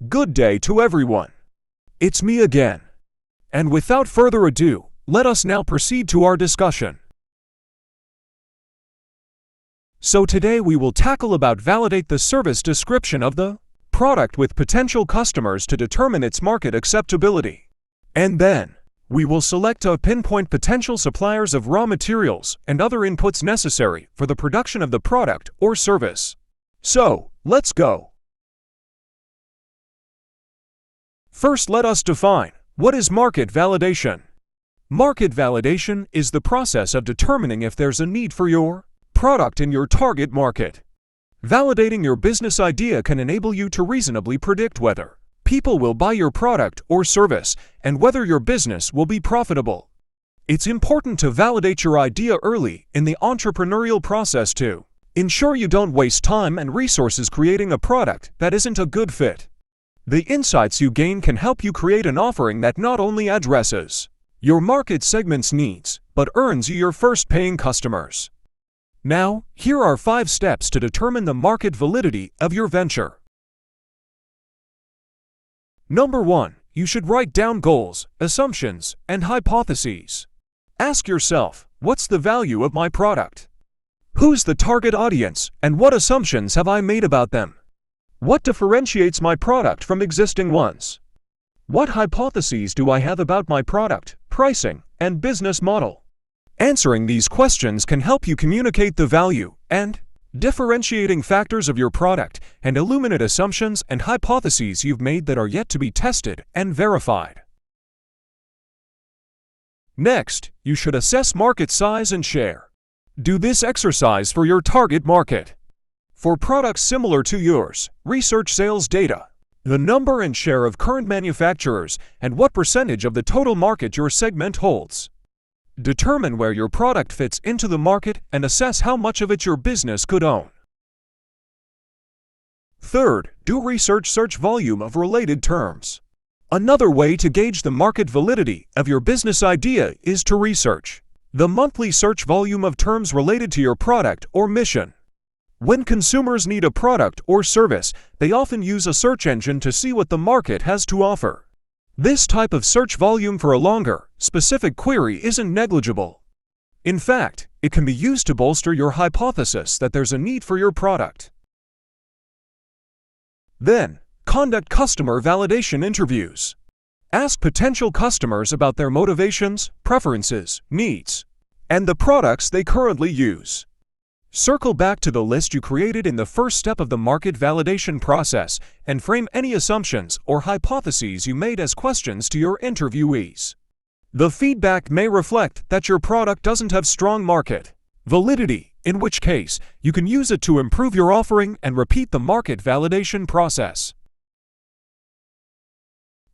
Good day to everyone. It's me again. And without further ado, let us now proceed to our discussion. So today we will tackle about validate the service description of the product with potential customers to determine its market acceptability. And then, we will select or pinpoint potential suppliers of raw materials and other inputs necessary for the production of the product or service. So, let's go. First, let us define what is market validation. Market validation is the process of determining if there's a need for your product in your target market. Validating your business idea can enable you to reasonably predict whether people will buy your product or service and whether your business will be profitable. It's important to validate your idea early in the entrepreneurial process to ensure you don't waste time and resources creating a product that isn't a good fit. The insights you gain can help you create an offering that not only addresses your market segment's needs, but earns you your first paying customers. Now, here are 5 steps to determine the market validity of your venture. Number 1. You should write down goals, assumptions, and hypotheses. Ask yourself, what's the value of my product? Who's the target audience, and what assumptions have I made about them? What differentiates my product from existing ones? What hypotheses do I have about my product, pricing, and business model? Answering these questions can help you communicate the value and differentiating factors of your product and illuminate assumptions and hypotheses you've made that are yet to be tested and verified. Next, you should assess market size and share. Do this exercise for your target market. For products similar to yours, research sales data, the number and share of current manufacturers, and what percentage of the total market your segment holds. Determine where your product fits into the market and assess how much of it your business could own. Third, do research search volume of related terms. Another way to gauge the market validity of your business idea is to research the monthly search volume of terms related to your product or mission. When consumers need a product or service, they often use a search engine to see what the market has to offer. This type of search volume for a longer, specific query isn't negligible. In fact, it can be used to bolster your hypothesis that there's a need for your product. Then, conduct customer validation interviews. Ask potential customers about their motivations, preferences, needs, and the products they currently use. Circle back to the list you created in the first step of the market validation process and frame any assumptions or hypotheses you made as questions to your interviewees. The feedback may reflect that your product doesn't have strong market validity, in which case you can use it to improve your offering and repeat the market validation process.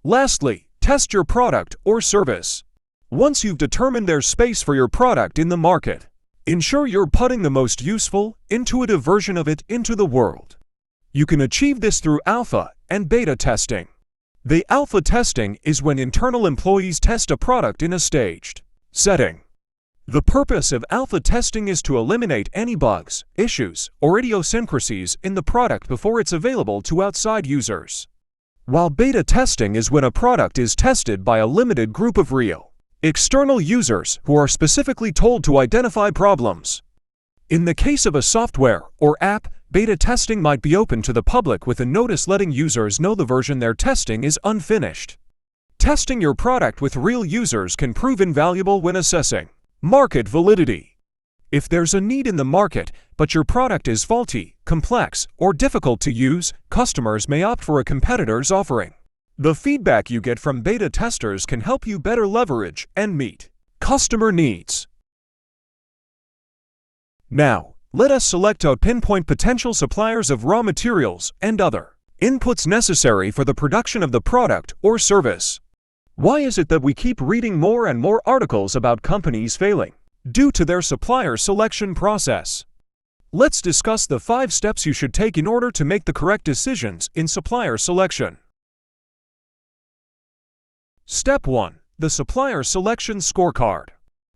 Lastly, test your product or service. Once you've determined there's space for your product in the market, ensure you're putting the most useful, intuitive version of it into the world. You can achieve this through alpha and beta testing. The alpha testing is when internal employees test a product in a staged setting. The purpose of alpha testing is to eliminate any bugs, issues, or idiosyncrasies in the product before it's available to outside users. While beta testing is when a product is tested by a limited group of real external users who are specifically told to identify problems. In the case of a software or app, beta testing might be open to the public with a notice letting users know the version they're testing is unfinished. Testing your product with real users can prove invaluable when assessing market validity. If there's a need in the market, but your product is faulty, complex, or difficult to use, customers may opt for a competitor's offering. The feedback you get from beta testers can help you better leverage and meet customer needs. Now, let us select or pinpoint potential suppliers of raw materials and other inputs necessary for the production of the product or service. Why is it that we keep reading more and more articles about companies failing due to their supplier selection process? Let's discuss the 5 steps you should take in order to make the correct decisions in supplier selection. Step 1. The Supplier Selection Scorecard.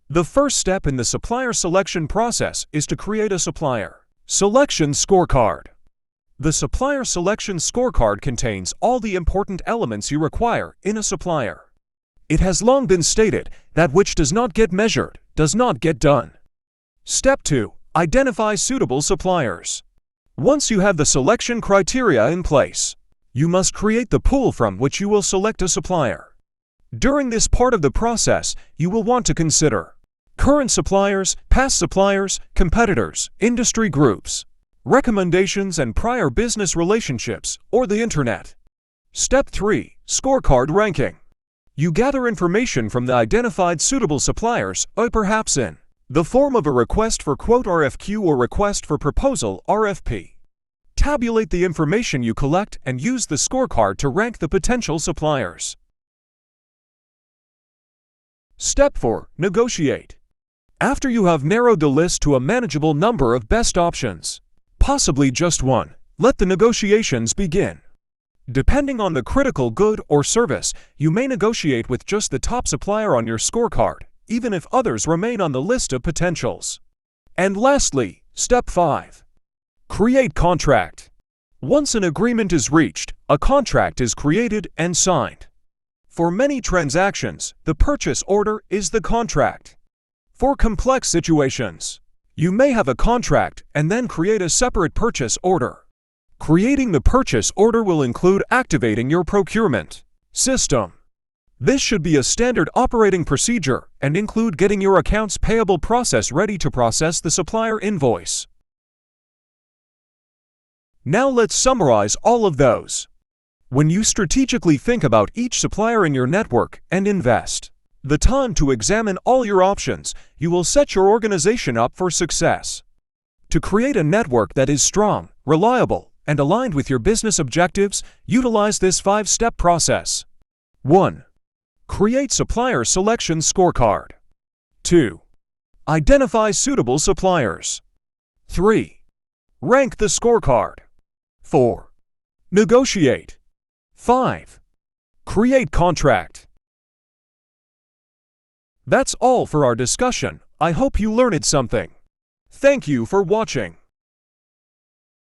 The first step in the supplier selection process is to create a supplier selection scorecard. The supplier selection scorecard contains all the important elements you require in a supplier. It has long been stated that which does not get measured does not get done. Step 2. Identify suitable suppliers. Once you have the selection criteria in place, you must create the pool from which you will select a supplier. During this part of the process, you will want to consider current suppliers, past suppliers, competitors, industry groups, recommendations and prior business relationships, or the internet. Step 3. Scorecard ranking. You gather information from the identified suitable suppliers, or perhaps in the form of a request for quote RFQ or request for proposal RFP. Tabulate the information you collect and use the scorecard to rank the potential suppliers. Step 4. Negotiate. After you have narrowed the list to a manageable number of best options, possibly just one, let the negotiations begin. Depending on the critical good or service, you may negotiate with just the top supplier on your scorecard, even if others remain on the list of potentials. And lastly, Step 5. Create contract. Once an agreement is reached, a contract is created and signed. For many transactions, the purchase order is the contract. For complex situations, you may have a contract and then create a separate purchase order. Creating the purchase order will include activating your procurement system. This should be a standard operating procedure and include getting your accounts payable process ready to process the supplier invoice. Now let's summarize all of those. When you strategically think about each supplier in your network and invest the time to examine all your options, you will set your organization up for success. To create a network that is strong, reliable, and aligned with your business objectives, utilize this 5-step process. 1. Create supplier selection scorecard. 2. Identify suitable suppliers. 3. Rank the scorecard. 4. Negotiate. 5. Create contract. That's all for our discussion. I hope you learned something. Thank you for watching.